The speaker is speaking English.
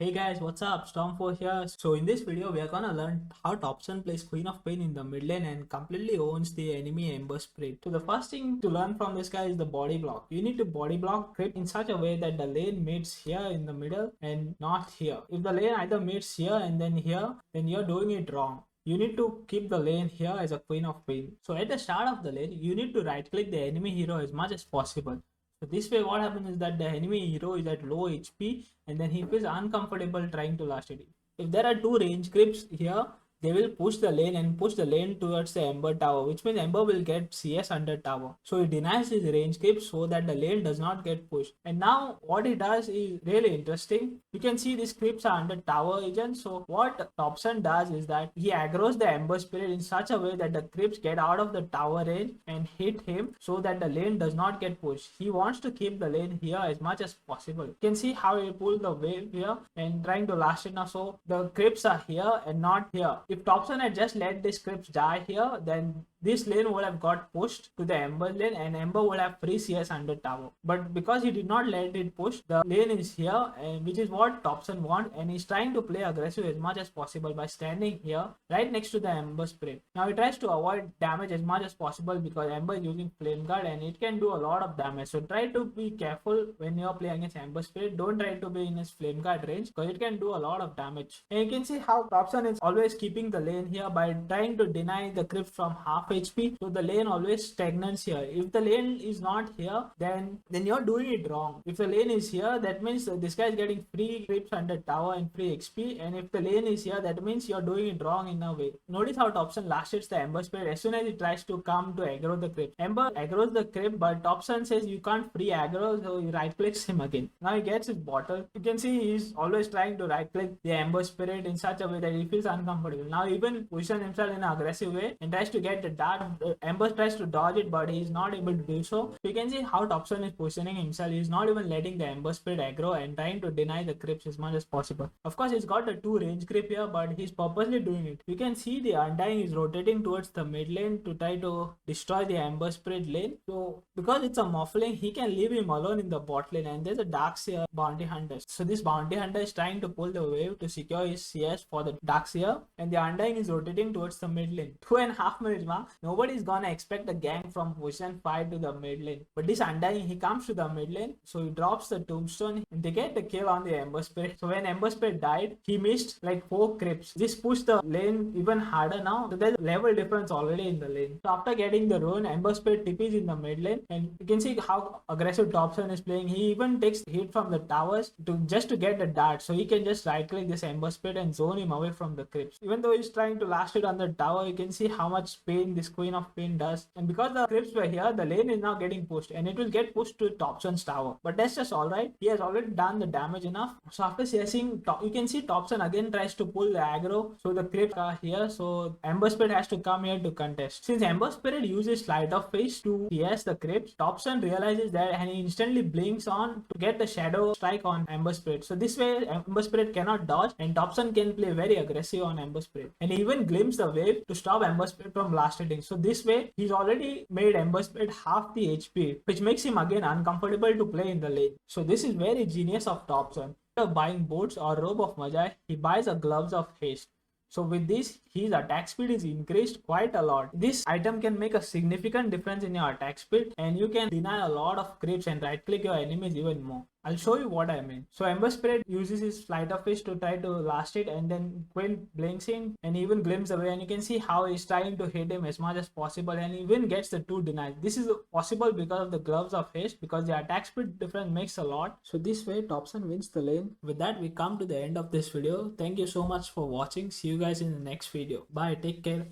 Hey guys, what's up? Storm4 here. So in this video, we are gonna learn how TOPSON plays Queen of Pain in the mid lane and completely owns the enemy Ember Spirit. So the first thing to learn from this guy is the body block. You need to body block crypt in such a way that the lane meets here in the middle and not here. If the lane either meets here and then here, then you're doing it wrong. You need to keep the lane here as a Queen of Pain. So at the start of the lane, you need to right click the enemy hero as much as possible. So this way what happens is that the enemy hero is at low HP and then he feels uncomfortable trying to last it. If there are two range creeps here, they will push the lane and push the lane towards the Ember tower, which means Ember will get CS under tower. So he denies his range creep so that the lane does not get pushed. And now what he does is really interesting. You can see these creeps are under tower agent. So what TOPSON does is that he aggroes the Ember Spirit in such a way that the creeps get out of the tower range and hit him so that the lane does not get pushed. He wants to keep the lane here as much as possible. You can see how he pulled the wave here and trying to last it now. So the creeps are here and not here. If TOPSON had just let the scripts die here, then this lane would have got pushed to the Ember lane and Ember would have free CS under tower. But because he did not let it push, the lane is here, and which is what TOPSON wants, and he's trying to play aggressive as much as possible by standing here right next to the Ember Spirit. Now he tries to avoid damage as much as possible because Ember is using Flame Guard and it can do a lot of damage. So try to be careful when you're playing against Ember Spirit. Don't try to be in his Flame Guard range because it can do a lot of damage. And you can see how TOPSON is always keeping the lane here by trying to deny the creep from half HP. So the lane always stagnates here. If the lane is not here, then you're doing it wrong. If the lane is here, that means this guy is getting free creeps under tower and free XP. And if the lane is here, that means you're doing it wrong in a way. Notice how TOPSON last hits the Ember Spirit as soon as he tries to come to aggro the creep. Ember aggroes the creep, but TOPSON says you can't free aggro, so he right clicks him again. Now he gets his bottle. You can see he's always trying to right click the Ember Spirit in such a way that he feels uncomfortable. Now even position himself in an aggressive way and tries to get the dart. Ember tries to dodge it, but he's not able to do so. You can see how TOPSON is positioning himself. He's not even letting the Ember Spirit aggro and trying to deny the creeps as much as possible. Of course, he's got the two range creep here, but he's purposely doing it. You can see the Undying is rotating towards the mid lane to try to destroy the Ember Spirit lane. So because it's a muffling, he can leave him alone in the bot lane, and there's a Darkseer bounty hunter. So this bounty hunter is trying to pull the wave to secure his CS for the Darkseer, and the Undying is rotating towards the mid lane. 2.5 minutes mark. Nobody's gonna expect a gank from position 5 to the mid lane. But this Undying, he comes to the mid lane, so he drops the tombstone and they get the kill on the Ember Spirit. So when Ember Spirit died, he missed like 4 creeps. This pushed the lane even harder now. So there's a level difference already in the lane. So after getting the ruin, Ember Spirit TPs in the mid lane, and you can see how aggressive TOPSON is playing. He even takes hit from the towers to get the dart. So he can just right click this Ember Spirit and zone him away from the creeps. Even though he's trying to last it on the tower, you can see how much pain this Queen of Pain does. And because the creeps were here, the lane is now getting pushed and it will get pushed to TOPSON's tower. But that's just alright. He has already done the damage enough. So after CSing, you can see TOPSON again tries to pull the aggro. So the creeps are here. So Ember Spirit has to come here to contest. Since Ember Spirit uses Sleight of Face to CS the creeps, TOPSON realizes that and he instantly blinks on to get the shadow strike on Ember Spirit. So this way Ember Spirit cannot dodge and TOPSON can play very aggressive on Ember Spirit. And he even glimpses the wave to stop Ember Spirit from blast hitting. So this way he's already made Ember Spirit half the HP, which makes him again uncomfortable to play in the lane. So this is very genius of TOPSON. Instead of buying boots or robe of Magi, he buys a gloves of haste. So with this, his attack speed is increased quite a lot. This item can make a significant difference in your attack speed, and you can deny a lot of creeps and right click your enemies even more. I'll show you what I mean. So Ember Spirit uses his Flight of Fish to try to last it, and then Quinn blinks in and even glimpses away, and you can see how he's trying to hit him as much as possible and even gets the 2 denies. This is possible because of the gloves of haste, because the attack speed difference makes a lot. So this way TOPSON wins the lane. With that, we come to the end of this video. Thank you so much for watching. See you guys in the next video. Bye, take care.